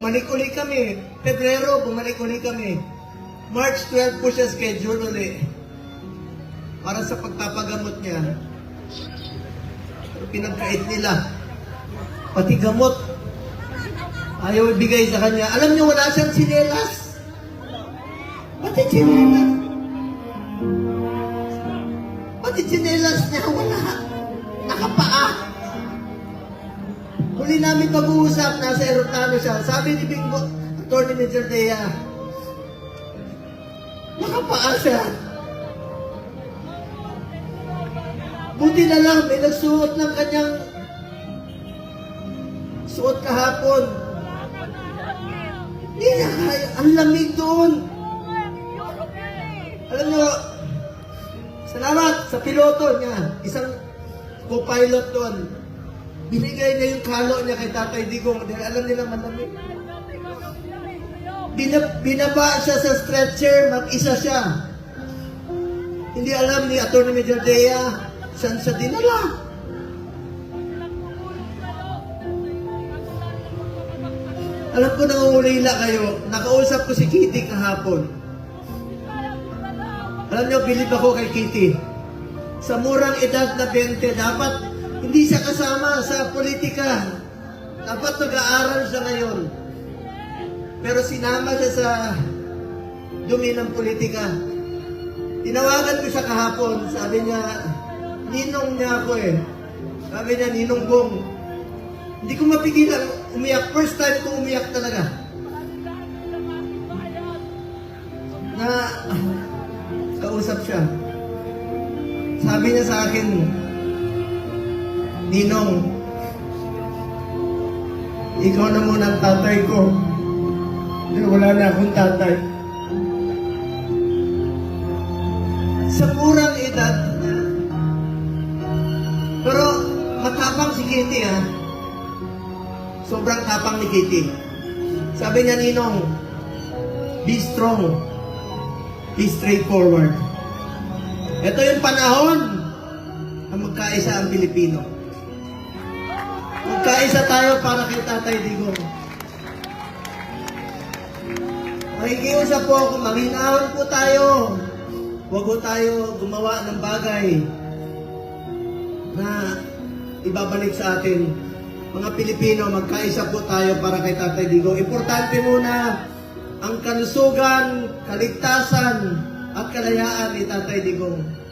Bumalik uli kami. Pebrero, bumalik uli kami. March 12 po siya schedule uli. Para sa pagpapagamot niya. Pinagkait nila. Pati gamot. Ayaw ibigay sa kanya. Alam niyo, wala siyang sinelas. Pati sinelas. Pati sinelas niya, wala. Nakapaa. Huli namin pag-uusap, nasa eroplano siya. Sabi ni Bingo, Atty. Major Dea, nakapaa siya. Buti na lang, may nagsuot ng kanyang suot kahapon. Hindi na kaya, ang lamig doon. Alam nyo, salamat sa piloto niya, isang co-pilot doon. Binigay niya yung kalo niya kay Tatay Digong dahil alam nila malamig. Binaba siya sa stretcher, mag-isa siya. Hindi alam ni Atty. Major Dea saan siya dinala. Alam ko nangungulila kayo, nakausap ko si Kitty kahapon. Alam niyo, bilib ako kay Kitty. Sa murang edad na 20, dapat hindi siya kasama sa politika. Dapat nag-aaral siya ngayon. Pero sinama siya sa dumi ng politika. Tinawagan ko siya kahapon. Sabi niya, ninong niya ako eh. Sabi niya, Ninong Bong. Hindi ko mapigilan umiyak. First time ko umiyak talaga. Na kausap siya. Sabi niya sa akin, Ninong, ikaw na muna ang tatay ko. Dahil wala na akong tatay. Sa murang edad na. Pero matapang si Kitty ha. Sobrang tapang ni Kitty. Sabi niya, Ninong, be strong. Be straightforward. Ito yung panahon na magkaisa ang Pilipino. Magkaisa tayo para kay Tatay Digong. Makikiusap po ako, maghinawan po tayo. Huwag po tayo gumawa ng bagay na ibabalik sa atin. Mga Pilipino, magkaisa po tayo para kay Tatay Digong. Importante muna ang kalusugan, kaligtasan, at kalayaan ni Tatay Digong.